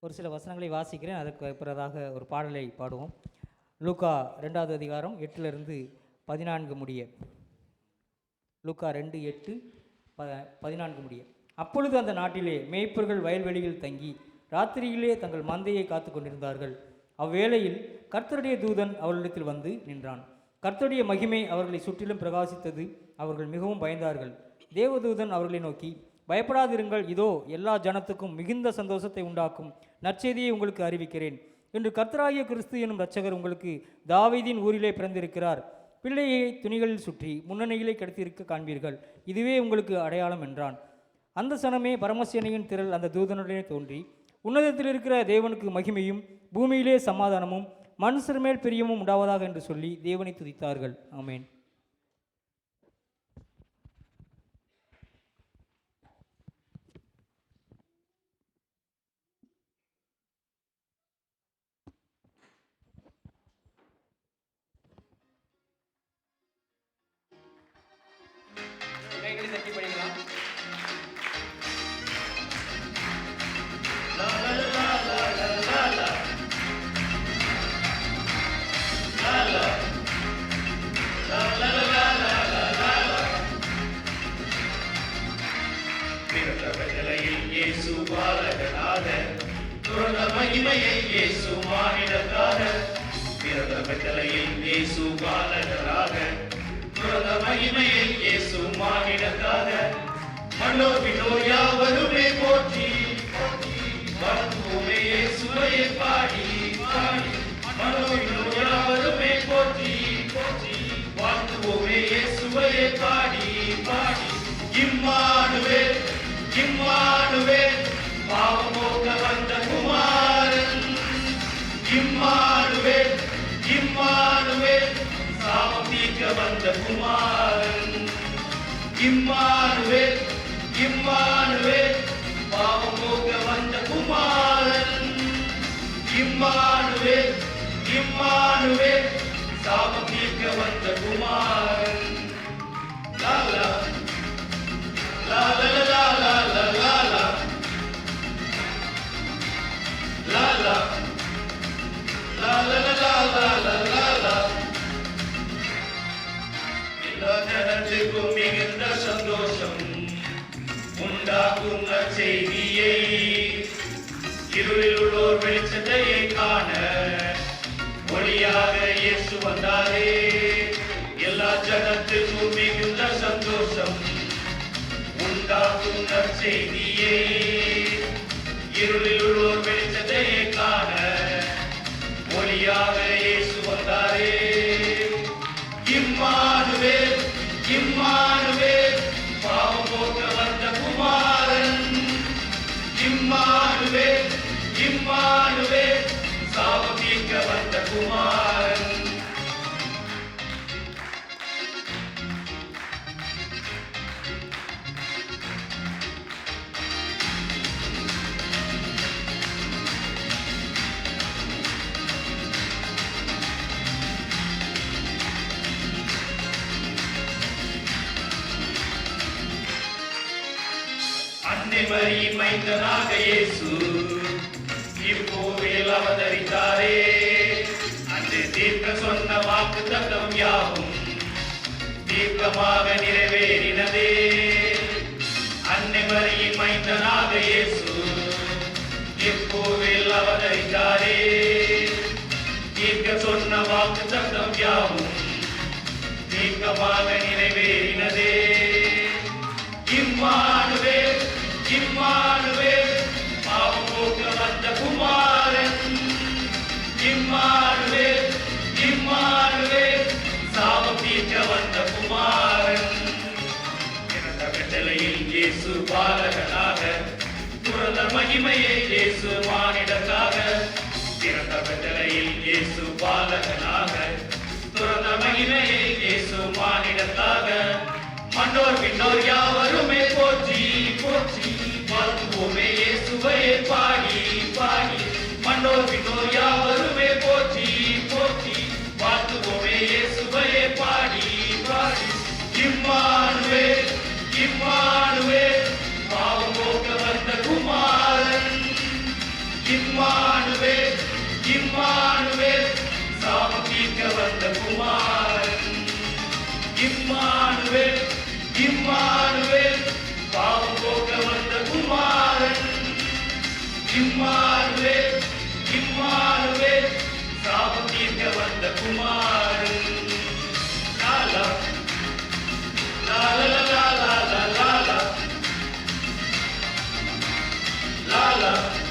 ஒரு சில வசனங்களை வாசிக்கிறேன். அதற்கு பிறதாக ஒரு பாடலை பாடுவோம். லூக்கா 2வது அதிகாரம் 8லிருந்து 14 முடிய. லூக்கா 2:8 14 முடிய. அப்பொழுது அந்த நாட்டிலே மேய்ப்பர்கள் வயல்வெளியில் தங்கி ராத்திரியிலே தங்கள் மந்தையை காத்து கொண்டிருந்தார்கள். அவ்வேளையில் கர்த்தருடைய தூதன் அவர்களிடத்தில் வந்து நின்றான். கர்த்தருடைய மகிமை அவர்களை சுற்றிலும் பிரகாசித்தது. அவர்கள் மிகவும் பயந்தார்கள். தேவதூதன் அவர்களை நோக்கி, பயப்படாதிருங்கள், இதோ எல்லா ஜனத்துக்கும் மிகுந்த சந்தோஷத்தை உண்டாக்கும் நற்செய்தியை உங்களுக்கு அறிவிக்கிறேன். இன்று கர்த்தராகிய கிறிஸ்து எனும் இரட்சகர் உங்களுக்கு தாவீதின் ஊரிலே பிறந்திருக்கிறார். பிள்ளையை துணிகளில் சுற்றி முன்னணியிலே கிடத்தியிருக்க காண்பீர்கள். இதுவே உங்களுக்கு அடையாளம் என்றான். அந்த சனமே பரமசேனையின் திரள் அந்த தூதனுடனே தோன்றி, உன்னதத்தில் இருக்கிற தேவனுக்கு மகிமையும் பூமியிலே சமாதானமும் மனுஷர் மேல் பிரியமும் உண்டாவதாக என்று சொல்லி தேவனை துதித்தார்கள். ஆமேன். தட்டி படிக்கலாம். மகிமையை இயேசு மானிடராக பிறந்த பெத்தலையில் இயேசு பாலகராக பிறந்த மகிமையை இயேசு மானிடராக மன்னோர் விண்ணோர் யாவருமே போற்றி வாழ்த்துவோமே இயேசுவையே பாடி பாடி மன்னோர் விண்ணோர் யாவருமே போற்றி வாழ்த்துவோமே இயேசுவையே பாடி பாடி இம்மானுவேல் இம்மானுவேல் பாவமோக்க வந்த குமாரன் இம்மானுவேல் இம்மானுவேல் சாபம் நீக்க வந்த குமாரன் இம்மானுவேல் இம்மானுவேல் பாவமோக்க வந்த குமாரன் இம்மானுவேல் இம்மானுவேல் சாபம் நீக்க வந்த குமாரன் Lala Lala Lala Lala La la la la la la la la la எல்லா ஜனத்துக்கும் மிகுந்த சந்தோஷம் உண்டாக்கும் நற்செய்தியை இருளில் உள்ளோர் வெளிச்சத்தையே காண ஒளியாக இயேசு வந்தாரே. எல்லா ஜனத்துக்கும் மிகுந்த சந்தோஷம் உண்டாக்கும் நற்செய்தியை இருளில் உள்ளோர் வெளிச்சத்தையே காண ஒளியாக இயேசு வந்தாரே. இம்மானுவேல் இம்மானுவேல் பாவம் போக்க வந்த குமாரன் இம்மானுவேல் இம்மானுவேல் சாபம் நீக்க வந்த குமாரன். மரியின் மைந்தனாக இயேசு இப்போவில் அவதரித்தாரே. அன்று தீர்க்க சொன்ன வாக்கு தத்தம் யாவும் தீர்க்கமாக நிறைவேறினதே. அன்னை மரியின் மைந்தனாக இயேசு இப்போவில் அவதரித்தாரே. தீர்க்க சொன்ன வாக்கு தத்தம் யாவும் தீர்க்கமாக நிறைவேறினதே. இம்மானுவேல் இம்மானுவேல் பாவம் போக்க வந்த குமாரன் இம்மானுவேல் இம்மானுவேல் சாபம் தீர்க்க வந்த குமாரன். பிறந்த பெத்தலையில் இயேசு பாலகனாக பிறந்த மகிமையை இயேசு மானிடராக பிறந்த பெத்தலையில் இயேசு பாலகனாக பிறந்த மகிமையை இயேசு மானிடராக மன்னோர் விண்ணோர் யாவருமே போற்றி போற்றி வாழ்த்துவோமே இயேசுவையே பாடி பாடி மன்னோர் விண்ணோர் யாவருமே போற்றி போற்றி வாழ்த்துவோமே இயேசுவையே பாடி பாடி இம்மானுவேல் இம்மானுவேல் பாவம் போக்க வந்த குமாரன் இம்மா la